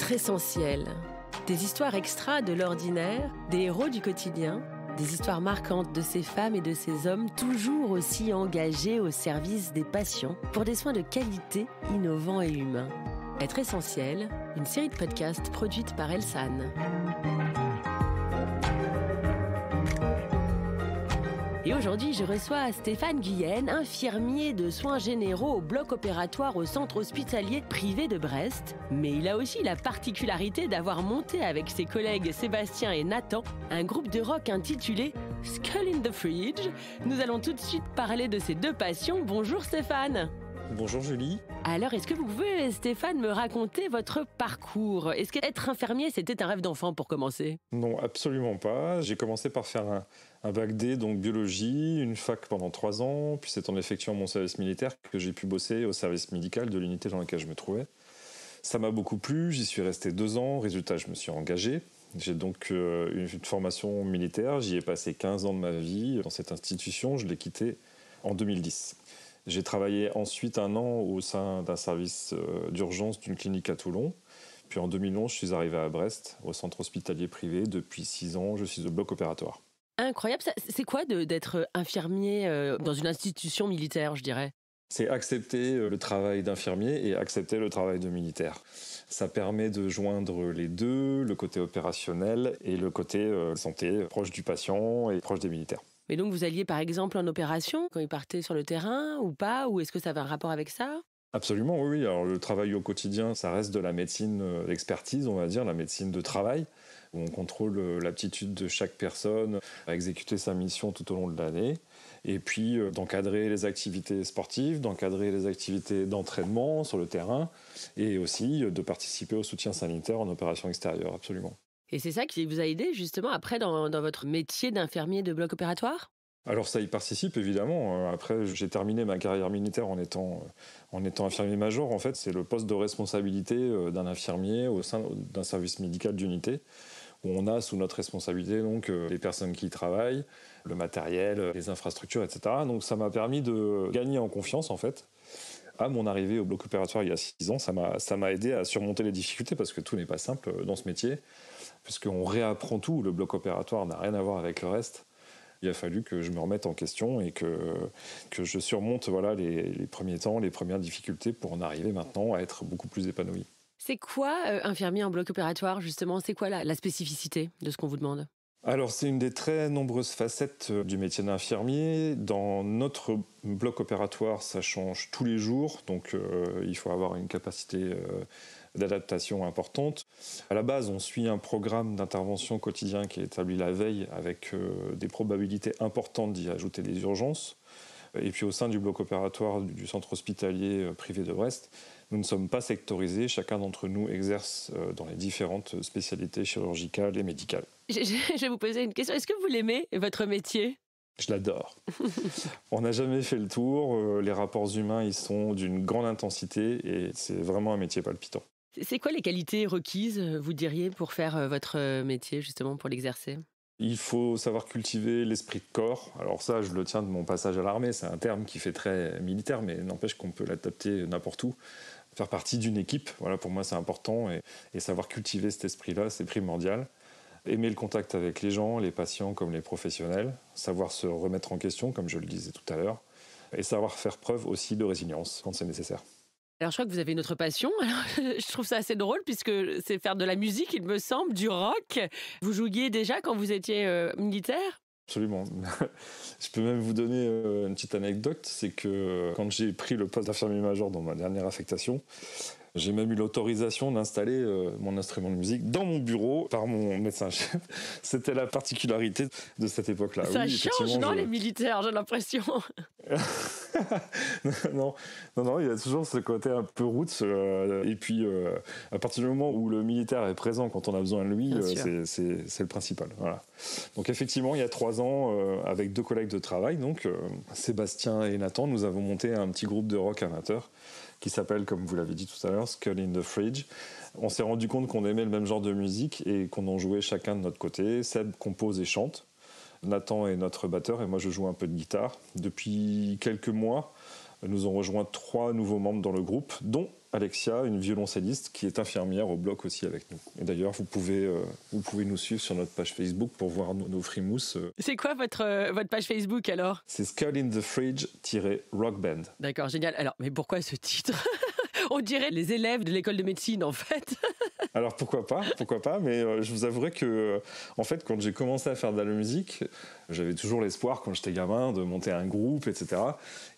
Être essentiel. Des histoires extra de l'ordinaire, des héros du quotidien, des histoires marquantes de ces femmes et de ces hommes toujours aussi engagés au service des patients pour des soins de qualité, innovants et humains. Être essentiel, une série de podcasts produite par Elsan. Et aujourd'hui, je reçois Stéphane Guyenne, infirmier de soins généraux au bloc opératoire au centre hospitalier privé de Brest. Mais il a aussi la particularité d'avoir monté avec ses collègues Sébastien et Nathan un groupe de rock intitulé Skull in the Fridge. Nous allons tout de suite parler de ces deux passions. Bonjour Stéphane. Bonjour Julie. Alors, est-ce que vous pouvez, Stéphane, me raconter votre parcours ? Est-ce qu'être infirmier, c'était un rêve d'enfant pour commencer ? Non, absolument pas. J'ai commencé par faire un bac D, donc biologie, une fac pendant 3 ans, puis c'est en effectuant mon service militaire que j'ai pu bosser au service médical de l'unité dans laquelle je me trouvais. Ça m'a beaucoup plu, j'y suis resté 2 ans, résultat, je me suis engagé. J'ai donc une formation militaire, j'y ai passé 15 ans de ma vie dans cette institution, je l'ai quittée en 2010. J'ai travaillé ensuite 1 an au sein d'un service d'urgence d'une clinique à Toulon. Puis en 2011, je suis arrivé à Brest, au centre hospitalier privé. Depuis 6 ans, je suis au bloc opératoire. Incroyable. C'est quoi d'être infirmier dans une institution militaire, je dirais ? C'est accepter le travail d'infirmier et accepter le travail de militaire. Ça permet de joindre les deux, le côté opérationnel et le côté santé, proche du patient et proche des militaires. Mais donc vous alliez par exemple en opération quand ils partaient sur le terrain ou pas ? Ou est-ce que ça avait un rapport avec ça ? Absolument, oui. Alors le travail au quotidien, ça reste de la médecine d'expertise, on va dire, la médecine de travail, où on contrôle l'aptitude de chaque personne à exécuter sa mission tout au long de l'année. Et puis d'encadrer les activités sportives, d'encadrer les activités d'entraînement sur le terrain, et aussi de participer au soutien sanitaire en opération extérieure, absolument. Et c'est ça qui vous a aidé justement après dans votre métier d'infirmier de bloc opératoire ? Alors ça y participe évidemment. Après, j'ai terminé ma carrière militaire en étant infirmier major. En fait, c'est le poste de responsabilité d'un infirmier au sein d'un service médical d'unité, où on a sous notre responsabilité donc les personnes qui y travaillent, le matériel, les infrastructures, etc. Donc ça m'a permis de gagner en confiance en fait. À mon arrivée au bloc opératoire il y a 6 ans, ça m'a aidé à surmonter les difficultés parce que tout n'est pas simple dans ce métier, puisqu'on réapprend tout. Le bloc opératoire n'a rien à voir avec le reste. Il a fallu que je me remette en question et que je surmonte les premiers temps, les premières difficultés pour en arriver maintenant à être beaucoup plus épanoui. C'est quoi infirmier en bloc opératoire justement ? C'est quoi la spécificité de ce qu'on vous demande ? Alors c'est une des très nombreuses facettes du métier d'infirmier. Dans notre bloc opératoire, ça change tous les jours, donc il faut avoir une capacité d'adaptation importante. À la base, on suit un programme d'intervention quotidien qui est établi la veille avec des probabilités importantes d'y ajouter des urgences. Et puis au sein du bloc opératoire du centre hospitalier privé de Brest, nous ne sommes pas sectorisés, chacun d'entre nous exerce dans les différentes spécialités chirurgicales et médicales. Je vais vous poser une question, est-ce que vous l'aimez, votre métier ? Je l'adore. On n'a jamais fait le tour, les rapports humains ils sont d'une grande intensité et c'est vraiment un métier palpitant. C'est quoi les qualités requises, vous diriez, pour faire votre métier, justement, pour l'exercer ? Il faut savoir cultiver l'esprit de corps. Alors ça, je le tiens de mon passage à l'armée, c'est un terme qui fait très militaire, mais n'empêche qu'on peut l'adapter n'importe où. Faire partie d'une équipe, voilà, pour moi c'est important, et savoir cultiver cet esprit-là, c'est primordial. Aimer le contact avec les gens, les patients comme les professionnels, savoir se remettre en question, comme je le disais tout à l'heure, et savoir faire preuve aussi de résilience quand c'est nécessaire. Alors je crois que vous avez une autre passion, alors, je trouve ça assez drôle puisque c'est faire de la musique, il me semble, du rock. Vous jouiez déjà quand vous étiez militaire ? Absolument. Je peux même vous donner une petite anecdote, c'est que quand j'ai pris le poste d'infirmier-major dans ma dernière affectation, j'ai même eu l'autorisation d'installer mon instrument de musique dans mon bureau par mon médecin-chef. C'était la particularité de cette époque-là. Ça change, non, les militaires, j'ai l'impression. Non, il y a toujours ce côté un peu roots. Et puis, à partir du moment où le militaire est présent quand on a besoin de lui, c'est le principal. Voilà. Donc effectivement, il y a 3 ans, avec 2 collègues de travail, donc Sébastien et Nathan, nous avons monté un petit groupe de rock amateur qui s'appelle, comme vous l'avez dit tout à l'heure, Skull in the Fridge. On s'est rendu compte qu'on aimait le même genre de musique et qu'on en jouait chacun de notre côté. Seb compose et chante. Nathan est notre batteur et moi je joue un peu de guitare. Depuis quelques mois, nous ont rejoint 3 nouveaux membres dans le groupe, dont Alexia, une violoncelliste qui est infirmière au bloc aussi avec nous. Et d'ailleurs, vous pouvez nous suivre sur notre page Facebook pour voir nos frimousses. C'est quoi votre page Facebook alors? C'est Skull in the Fridge-Rock Band. D'accord, génial. Alors, mais pourquoi ce titre? On dirait les élèves de l'école de médecine en fait. Alors pourquoi pas, mais je vous avouerai que en fait quand j'ai commencé à faire de la musique, j'avais toujours l'espoir quand j'étais gamin de monter un groupe, etc.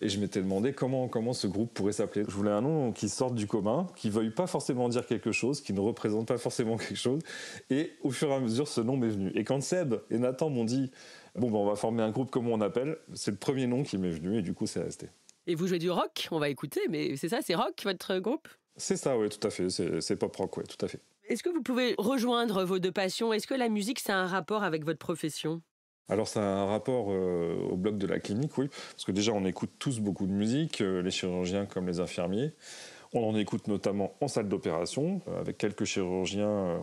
Et je m'étais demandé comment ce groupe pourrait s'appeler. Je voulais un nom qui sorte du commun, qui veuille pas forcément dire quelque chose, qui ne représente pas forcément quelque chose. Et au fur et à mesure, ce nom m'est venu. Et quand Seb et Nathan m'ont dit on va former un groupe, comment on appelle, c'est le premier nom qui m'est venu et du coup c'est resté. Et vous jouez du rock, on va écouter, mais c'est ça, c'est rock votre groupe? C'est ça, oui, tout à fait, c'est pop rock, oui, tout à fait. Est-ce que vous pouvez rejoindre vos deux passions? Est-ce que la musique, ça a un rapport avec votre profession? Alors ça a un rapport au bloc de la clinique, oui, parce que déjà on écoute tous beaucoup de musique, les chirurgiens comme les infirmiers. On en écoute notamment en salle d'opération, avec quelques chirurgiens,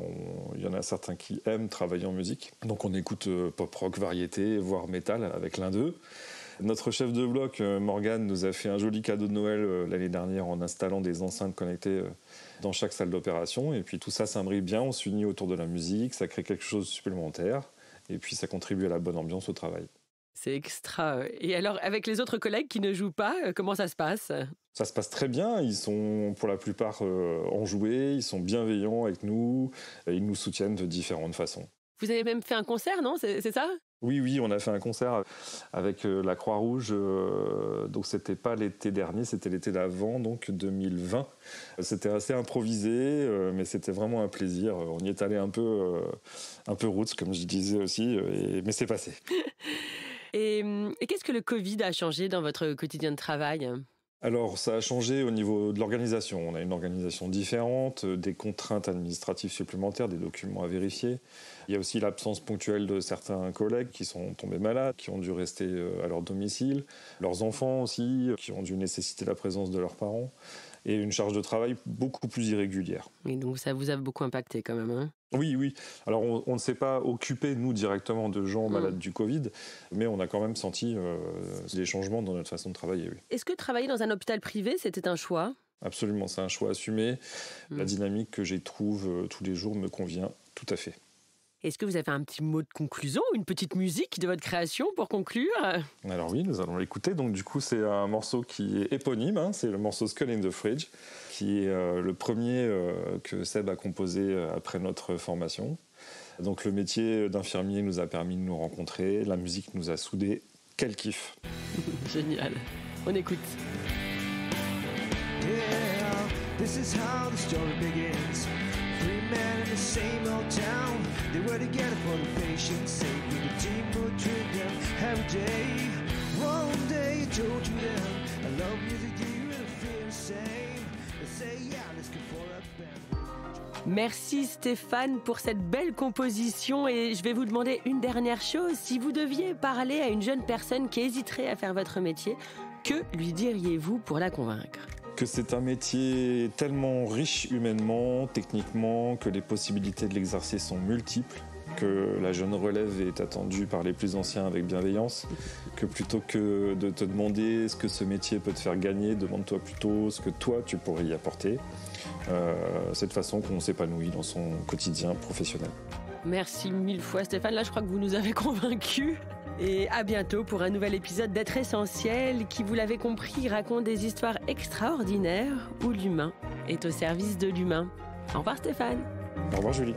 il y en a certains qui aiment travailler en musique. Donc on écoute pop rock, variété, voire métal avec l'un d'eux. Notre chef de bloc, Morgane, nous a fait un joli cadeau de Noël l'année dernière en installant des enceintes connectées dans chaque salle d'opération. Et puis tout ça s'imbrique bien, on s'unit autour de la musique, ça crée quelque chose de supplémentaire. Et puis ça contribue à la bonne ambiance au travail. C'est extra. Et alors, avec les autres collègues qui ne jouent pas, comment ça se passe? Ça se passe très bien, ils sont pour la plupart enjoués, ils sont bienveillants avec nous, ils nous soutiennent de différentes façons. Vous avez même fait un concert, non? C'est ça? Oui, on a fait un concert avec la Croix-Rouge, donc c'était pas l'été dernier, c'était l'été d'avant, donc 2020. C'était assez improvisé, mais c'était vraiment un plaisir. On y est allé un peu roots, comme je disais aussi, mais c'est passé. Et qu'est-ce que le Covid a changé dans votre quotidien de travail? Alors, ça a changé au niveau de l'organisation. On a une organisation différente, des contraintes administratives supplémentaires, des documents à vérifier. Il y a aussi l'absence ponctuelle de certains collègues qui sont tombés malades, qui ont dû rester à leur domicile. Leurs enfants aussi, qui ont dû nécessiter la présence de leurs parents. Et une charge de travail beaucoup plus irrégulière. Et donc, ça vous a beaucoup impacté quand même, hein? Oui. Alors, on ne s'est pas occupé, nous, directement de gens malades du Covid, mais on a quand même senti des changements dans notre façon de travailler, oui. Est-ce que travailler dans un hôpital privé, c'était un choix? Absolument, c'est un choix assumé. La dynamique que j'y trouve tous les jours me convient tout à fait. Est-ce que vous avez un petit mot de conclusion, une petite musique de votre création pour conclure? Alors oui, nous allons l'écouter. Donc du coup, c'est un morceau qui est éponyme, hein, c'est le morceau Skull in the Fridge, qui est le premier que Seb a composé après notre formation. Donc le métier d'infirmier nous a permis de nous rencontrer, la musique nous a soudés. Quel kiff! Génial. On écoute. Yeah, this is how the story begins. Three men in the same old town. They were together for the patient's sake. With a team would treat them every day. One day I told you then, I love music, do you really feel the same? They say yeah, let's go for a band. Merci Stéphane pour cette belle composition et je vais vous demander une dernière chose. Si vous deviez parler à une jeune personne qui hésiterait à faire votre métier, que lui diriez-vous pour la convaincre? Que c'est un métier tellement riche humainement, techniquement, que les possibilités de l'exercer sont multiples, que la jeune relève est attendue par les plus anciens avec bienveillance, que plutôt que de te demander ce que ce métier peut te faire gagner, demande-toi plutôt ce que toi tu pourrais y apporter. C'est de façon qu'on s'épanouit dans son quotidien professionnel. Merci mille fois Stéphane, là je crois que vous nous avez convaincus. Et à bientôt pour un nouvel épisode d'Être Essentiel qui, vous l'avez compris, raconte des histoires extraordinaires où l'humain est au service de l'humain. Au revoir Stéphane. Au revoir Julie.